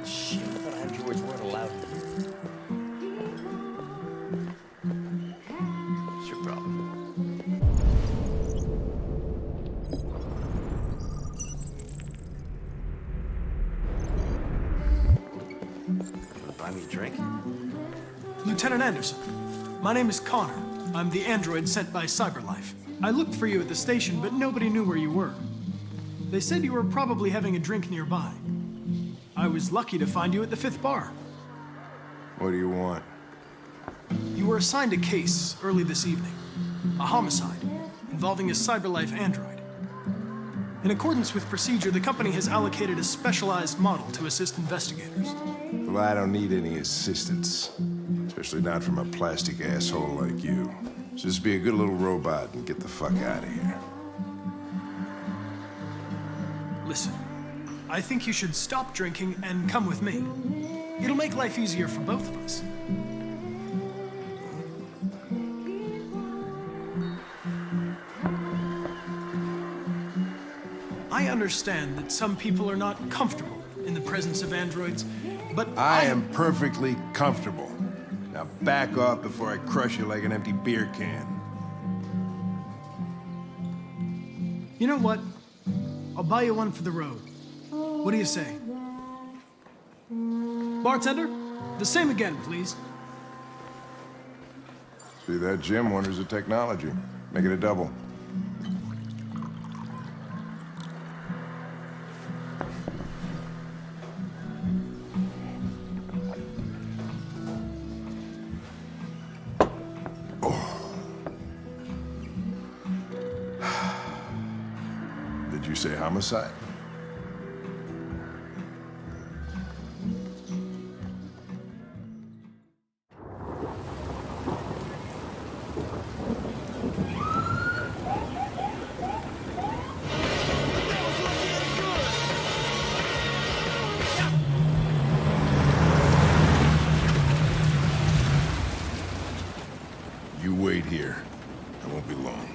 Shit, I thought androids weren't allowed in here. What's your problem? Buy me a drink? Lieutenant Anderson, my name is Connor. I'm the android sent by CyberLife. I looked for you at the station, but nobody knew where you were. They said you were probably having a drink nearby. I was lucky to find you at the 5th bar. What do you want? You were assigned a case early this evening. A homicide involving a CyberLife android. In accordance with procedure, the company has allocated a specialized model to assist investigators. Well, I don't need any assistance. Especially not from a plastic asshole like you. Just be a good little robot and get the fuck out of here. Listen, I think you should stop drinking and come with me. It'll make life easier for both of us. I understand that some people are not comfortable in the presence of androids, but I am perfectly comfortable. Now back off before I crush you like an empty beer can. You know what? I'll buy you one for the road. What do you say? Bartender, the same again, please. See that, Jim? Wonders of technology. Make it a double. Did you say homicide? You wait here. I won't be long.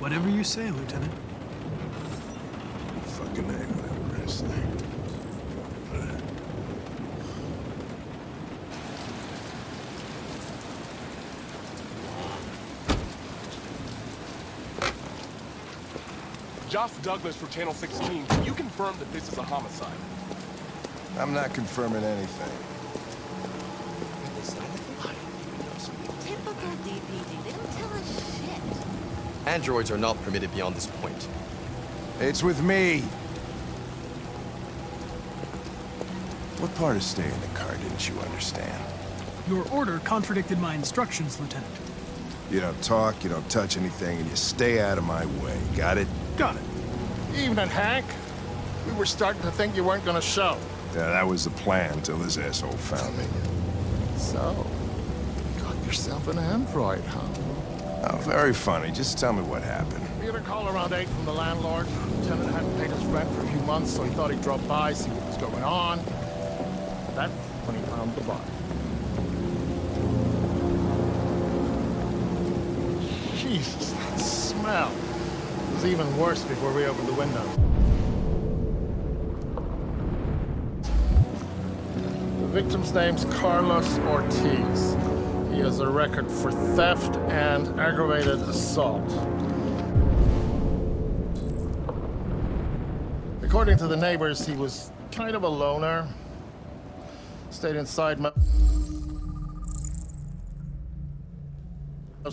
Whatever you say, Lieutenant. Fucking A, whatever I say. Josh Douglas for Channel 16. Can you confirm that this is a homicide? I'm not confirming anything. Typical DPD. They don't tell us shit. Androids are not permitted beyond this point. It's with me. What part of staying in the car didn't you understand? Your order contradicted my instructions, Lieutenant. You don't talk, you don't touch anything, and you stay out of my way. Got it? Got it. Evening, Hank. We were starting to think you weren't gonna show. Yeah, that was the plan until this asshole found me. So, got yourself an android, huh? Oh, very funny. Just tell me what happened. We had a call around 8 from the landlord. The tenant hadn't paid his rent for a few months, so he thought he'd drop by, see what was going on. That's when he found the body. Jesus, that smell. It was even worse before we opened the window. The victim's name's Carlos Ortiz. He has a record for theft and aggravated assault. According to the neighbors, he was kind of a loner. Stayed inside most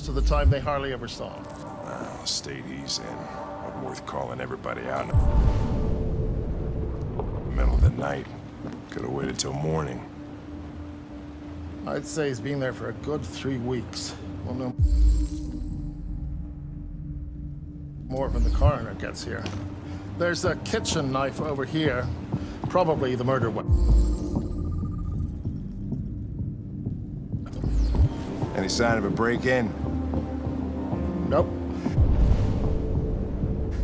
of the time. They hardly ever saw him. The state he's in. Not worth calling everybody out in the middle of the night. Could have waited till morning. I'd say he's been there for a good 3 weeks. We'll know more when the coroner gets here. There's a kitchen knife over here. Probably the murder weapon. Any sign of a break-in? Nope.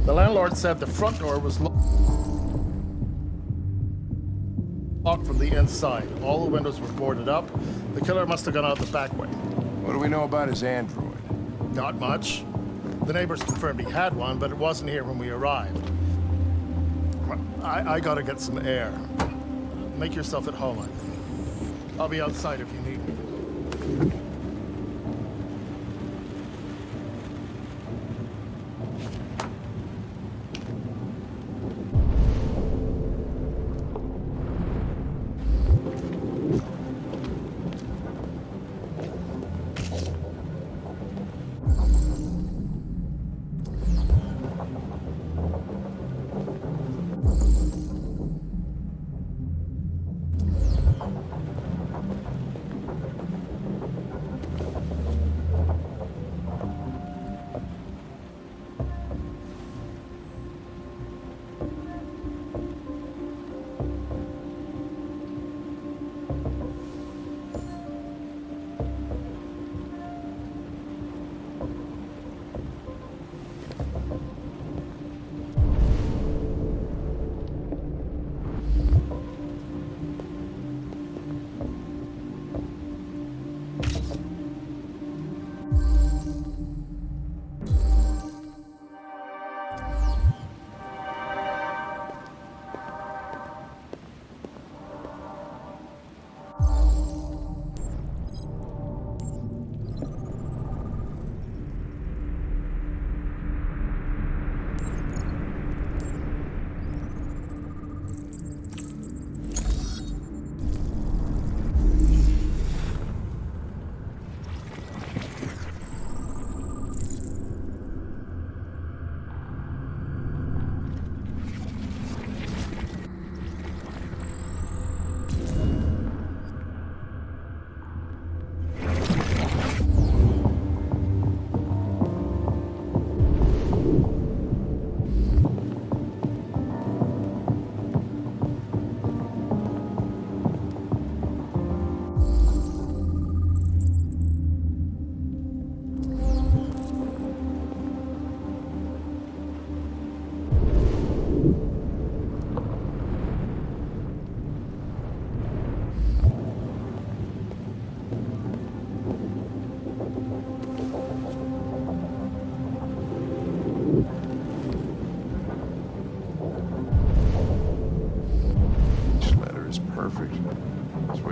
The landlord said the front door was locked from the inside. All the windows were boarded up. The killer must have gone out the back way. What do we know about his android? Not much. The neighbors confirmed he had one, but it wasn't here when we arrived. I gotta get some air. Make yourself at home, I think. I'll be outside if you need me.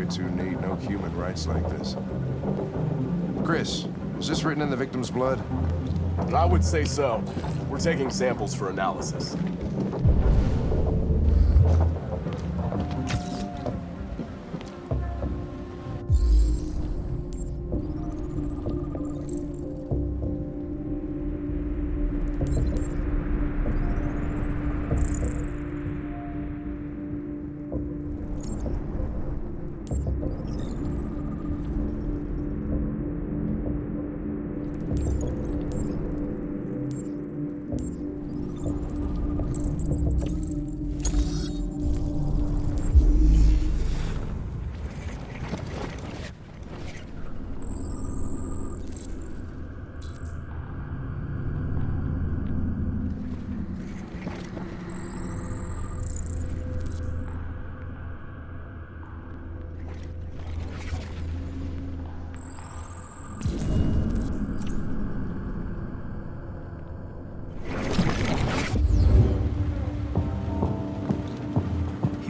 Too neat, no human rights like this. Chris, was this written in the victim's blood? I would say so. We're taking samples for analysis.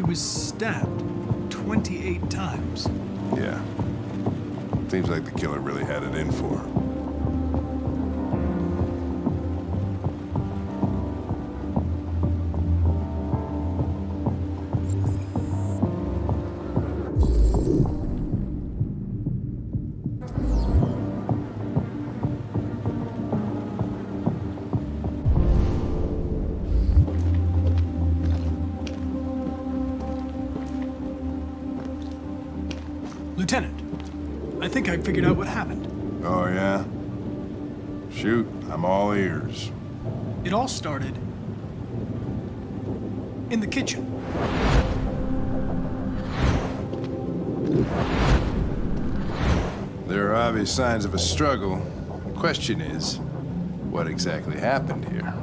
Was stabbed 28 times. Yeah. Seems like the killer really had it in for her. Lieutenant, I think I figured out what happened. Oh, yeah? Shoot, I'm all ears. It all started in the kitchen. There are obvious signs of a struggle. The question is, what exactly happened here?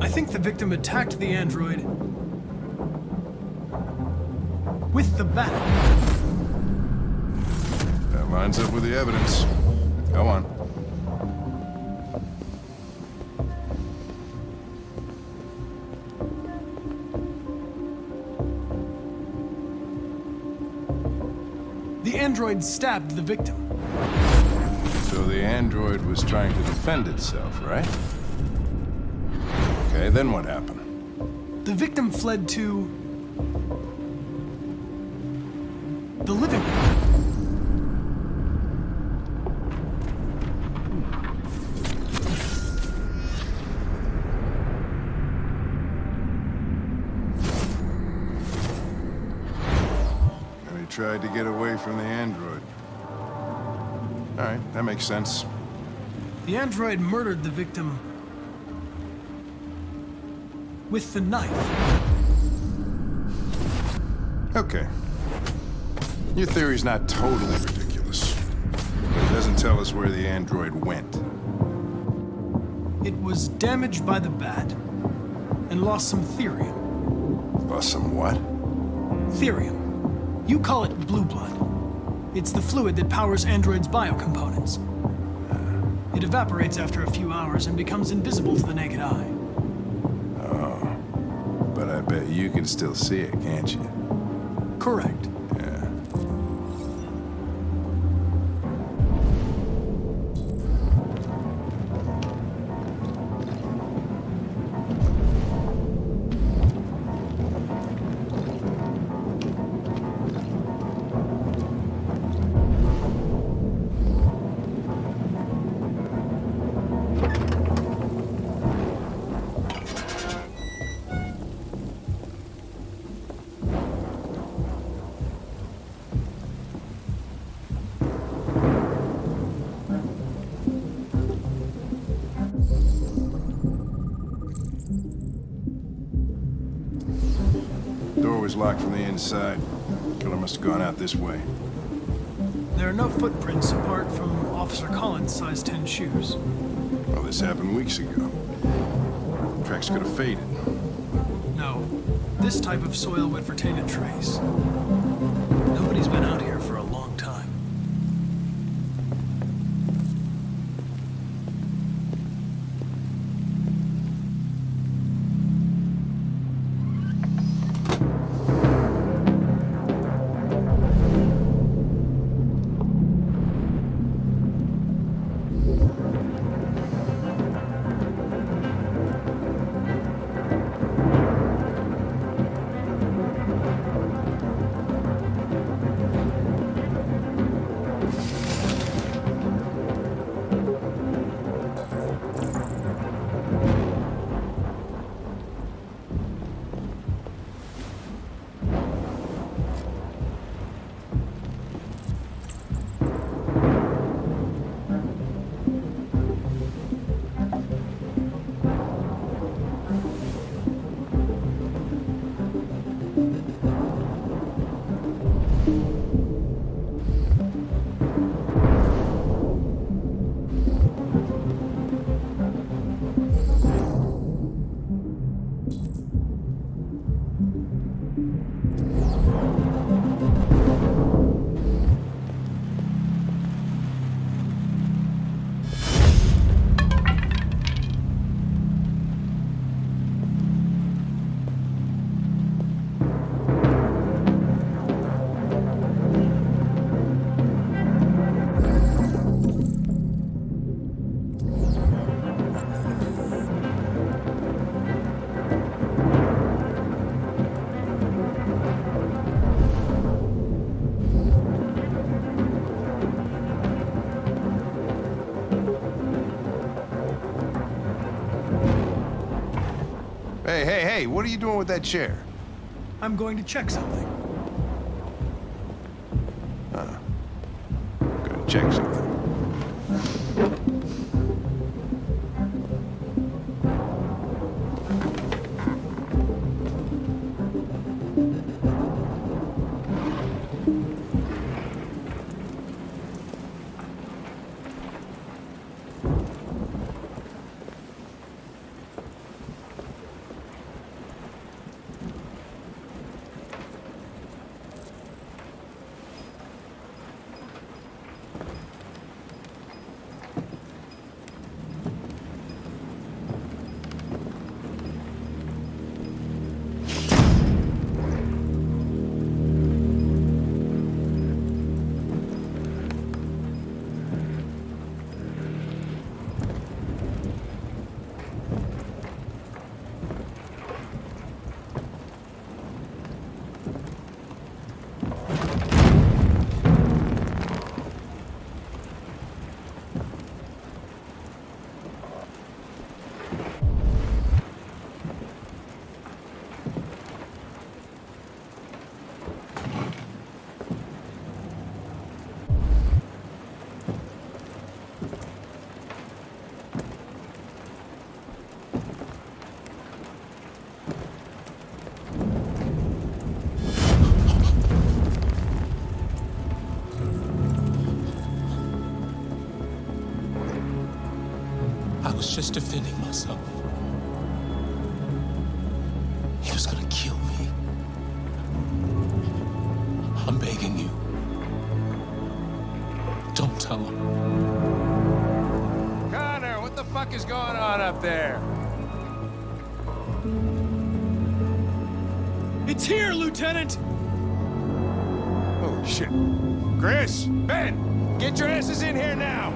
I think the victim attacked the android with the bat. That lines up with the evidence. Go on. The android stabbed the victim. So the android was trying to defend itself, right? Okay, then what happened? The victim fled to the living room. And he tried to get away from the android. All right, that makes sense. The android murdered the victim with the knife. Okay. Your theory's not totally ridiculous, but it doesn't tell us where the android went. It was damaged by the bat and lost some therium. Lost some what? Therium. You call it blue blood. It's the fluid that powers androids' biocomponents. It evaporates after a few hours and becomes invisible to the naked eye. But I bet you can still see it, can't you? Correct. Yeah. Door was locked from the inside. Killer must have gone out this way. There are no footprints apart from Officer Collins' size 10 shoes. Well, this happened weeks ago. Tracks could have faded. No, this type of soil would retain a trace. Nobody's been out here for a long time. Hey, what are you doing with that chair? I'm going to check something. Gonna check something. was just defending myself. He was gonna kill me. I'm begging you. Don't tell him. Connor, what the fuck is going on up there? It's here, Lieutenant! Oh, shit. Chris, Ben, get your asses in here now.